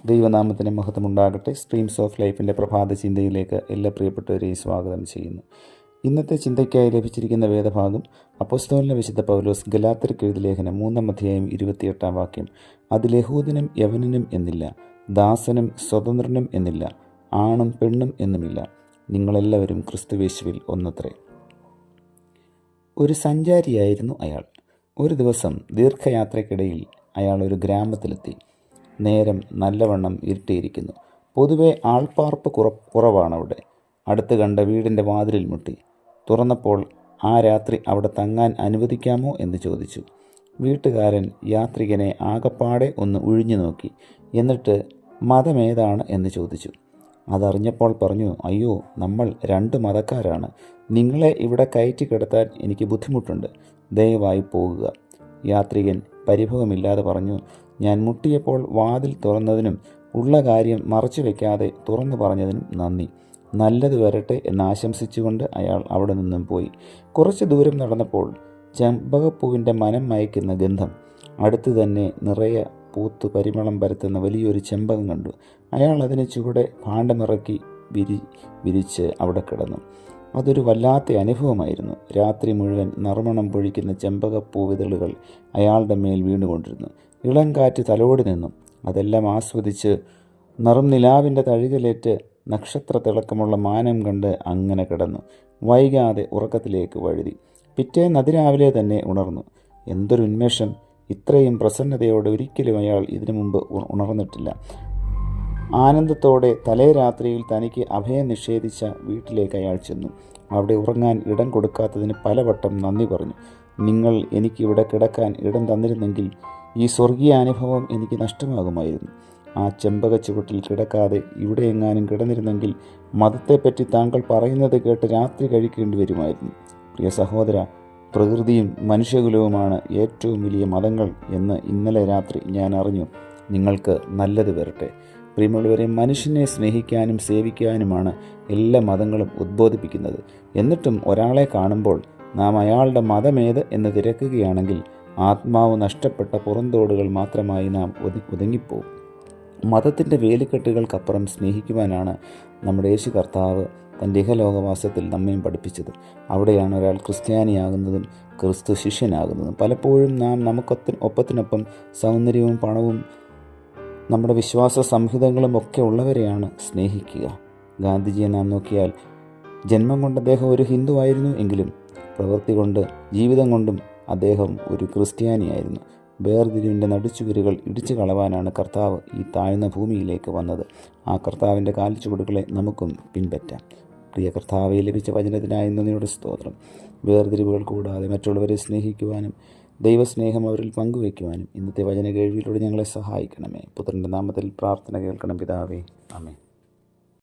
ദൈവനാമത്തിന് മഹത്വമുണ്ടാകട്ടെ. Streams of ലൈഫിൻ്റെ പ്രഭാത ചിന്തയിലേക്ക് എല്ലാ പ്രിയപ്പെട്ടവരെയും സ്വാഗതം ചെയ്യുന്നു. ഇന്നത്തെ ചിന്തയ്ക്കായി ലഭിച്ചിരിക്കുന്ന വേദഭാഗം അപ്പോസ്തലനായ വിശുദ്ധ പൗലോസ് ഗലാത്യർക്ക് എഴുതിയ ലേഖനം 3-ാം അധ്യായം 28-ാം വാക്യം. അതിൽ യഹൂദനും യവനനും എന്നില്ല, ദാസനും സ്വതന്ത്രനും എന്നില്ല, ആണും പെണ്ണും എന്നുമില്ല, നിങ്ങളെല്ലാവരും ക്രിസ്തുയേശുവിൽ ഒന്നത്രേ. ഒരു സഞ്ചാരിയായിരുന്നു അയാൾ. ഒരു ദിവസം ദീർഘയാത്രയ്ക്കിടയിൽ അയാൾ ഒരു ഗ്രാമത്തിലെത്തി. നേരം നല്ലവണ്ണം ഇരുട്ടിയിരിക്കുന്നു. പൊതുവെ ആൾപ്പാർപ്പ് കുറവാണവിടെ. അടുത്ത് കണ്ട വീടിൻ്റെ വാതിലിൽ മുട്ടി. തുറന്നപ്പോൾ ആ രാത്രി അവിടെ തങ്ങാൻ അനുവദിക്കാമോ എന്ന് ചോദിച്ചു. വീട്ടുകാരൻ യാത്രികനെ ആകപ്പാടെ ഒന്ന് ഉഴിഞ്ഞു നോക്കി. എന്നിട്ട് മതമേതാണ് എന്ന് ചോദിച്ചു. അതറിഞ്ഞപ്പോൾ പറഞ്ഞു, അയ്യോ, നമ്മൾ 2 മതക്കാരാണ്. നിങ്ങളെ ഇവിടെ കയറ്റി കിടത്താൻ എനിക്ക് ബുദ്ധിമുട്ടുണ്ട്. ദയവായി പോകുക. യാത്രികൻ പരിഭവമില്ലാതെ പറഞ്ഞു, ഞാൻ മുട്ടിയപ്പോൾ വാതിൽ തുറന്നതിനും ഉള്ള കാര്യം മറച്ചു വയ്ക്കാതെ തുറന്നു പറഞ്ഞതിനും നന്ദി. നല്ലത് വരട്ടെ എന്നാശംസിച്ചുകൊണ്ട് അയാൾ അവിടെ നിന്നും പോയി. കുറച്ച് ദൂരം നടന്നപ്പോൾ ചെമ്പകപ്പൂവിൻ്റെ മനം മയക്കുന്ന ഗന്ധം. അടുത്ത് തന്നെ നിറയെ പൂത്ത് പരിമളം പരത്തുന്ന വലിയൊരു ചെമ്പകം കണ്ടു. അയാൾ അതിന് ചുവടെ ഭാണ്ഡമിറക്കി വിരിച്ച് അവിടെ കിടന്നു. അതൊരു വല്ലാത്ത അനുഭവമായിരുന്നു. രാത്രി മുഴുവൻ നറുമണം പൊഴിക്കുന്ന ചെമ്പകപ്പൂവിതളുകൾ അയാളുടെ മേൽ വീണുകൊണ്ടിരുന്നു. ഇളം കാറ്റ് തലോടി നിന്നു. അതെല്ലാം ആസ്വദിച്ച് നിലാവിൻ്റെ തഴുകലേറ്റ് നക്ഷത്ര തിളക്കമുള്ള മാനം കണ്ട് അങ്ങനെ കിടന്നു. വൈകാതെ ഉറക്കത്തിലേക്ക് വഴുതി. പിറ്റേന്ന് അതിരാവിലെ തന്നെ ഉണർന്നു. എന്തൊരു ഉന്മേഷം! ഇത്രയും പ്രസന്നതയോടെ ഒരിക്കലും അയാൾ ഇതിനു മുമ്പ് ഉണർന്നിട്ടില്ല. ആനന്ദത്തോടെ തലേ രാത്രിയിൽ തനിക്ക് അഭയം നിഷേധിച്ച വീട്ടിലേക്ക് അയാൾ ചെന്നു. അവിടെ ഉറങ്ങാൻ ഇടം കൊടുക്കാത്തതിന് പലവട്ടം നന്ദി പറഞ്ഞു. നിങ്ങൾ എനിക്കിവിടെ കിടക്കാൻ ഇടം തന്നിരുന്നെങ്കിൽ ഈ സ്വർഗീയ അനുഭവം എനിക്ക് നഷ്ടമാകുമായിരുന്നു. ആ ചെമ്പക ചുവട്ടിൽ കിടക്കാതെ ഇവിടെ എങ്ങാനും കിടന്നിരുന്നെങ്കിൽ മതത്തെപ്പറ്റി താങ്കൾ പറയുന്നത് കേട്ട് രാത്രി കഴിക്കേണ്ടി വരുമായിരുന്നു. പ്രിയ സഹോദര, പ്രകൃതിയും മനുഷ്യകുലവുമാണ് ഏറ്റവും വലിയ മതങ്ങൾ എന്ന് ഇന്നലെ രാത്രി ഞാൻ അറിഞ്ഞു. നിങ്ങൾക്ക് നല്ലത് വരട്ടെ. പ്രിയമുള്ളവരെ, മനുഷ്യനെ സ്നേഹിക്കാനും സേവിക്കാനുമാണ് എല്ലാ മതങ്ങളും ഉദ്ബോധിപ്പിക്കുന്നത്. എന്നിട്ടും ഒരാളെ കാണുമ്പോൾ നാം അയാളുടെ മതമേത് എന്ന് തിരക്കുകയാണെങ്കിൽ ആത്മാവ് നഷ്ടപ്പെട്ട പുറന്തോടുകൾ മാത്രമായി നാം ഒതുങ്ങിപ്പോവും. മതത്തിൻ്റെ വേലിക്കെട്ടുകൾക്കപ്പുറം സ്നേഹിക്കുവാനാണ് നമ്മുടെ യേശു കർത്താവ് തൻ്റെ ഇഹലോകവാസത്തിൽ നമ്മയും പഠിപ്പിച്ചത്. അവിടെയാണ് ഒരാൾ ക്രിസ്ത്യാനിയാകുന്നതും ക്രിസ്തു ശിഷ്യനാകുന്നതും. പലപ്പോഴും നാം ഒപ്പത്തിനൊപ്പം സൗന്ദര്യവും പണവും നമ്മുടെ വിശ്വാസ സംഹിതകളും ഒക്കെ ഉള്ളവരെയാണ് സ്നേഹിക്കുക. ഗാന്ധിജിയെ നാം നോക്കിയാൽ ജന്മം കൊണ്ട് അദ്ദേഹം ഒരു ഹിന്ദു ആയിരുന്നു എങ്കിലും പ്രവൃത്തി കൊണ്ട് ജീവിതം കൊണ്ടും അദ്ദേഹം ഒരു ക്രിസ്ത്യാനിയായിരുന്നു. വേർതിരിവിൻ്റെ നടുച്ചുവരുകൾ ഇടിച്ചു കളവാനാണ് കർത്താവ് ഈ താഴ്ന്ന ഭൂമിയിലേക്ക് വന്നത്. ആ കർത്താവിൻ്റെ കാൽച്ചുവടുകളെ നമുക്കും പിൻപറ്റാം. പ്രിയ കർത്താവെ, ലഭിച്ച വചനത്തിനായി നന്ദിയോടെ സ്തോത്രം. വേർതിരിവുകൾ കൂടാതെ മറ്റുള്ളവരെ സ്നേഹിക്കുവാനും ദൈവസ്നേഹം അവരിൽ പങ്കുവയ്ക്കുവാനും ഇന്നത്തെ വചന കേൾവിയിലൂടെ ഞങ്ങളെ സഹായിക്കണമേ. പുത്രൻ്റെ നാമത്തിൽ പ്രാർത്ഥന കേൾക്കണം പിതാവേ. ആമേൻ.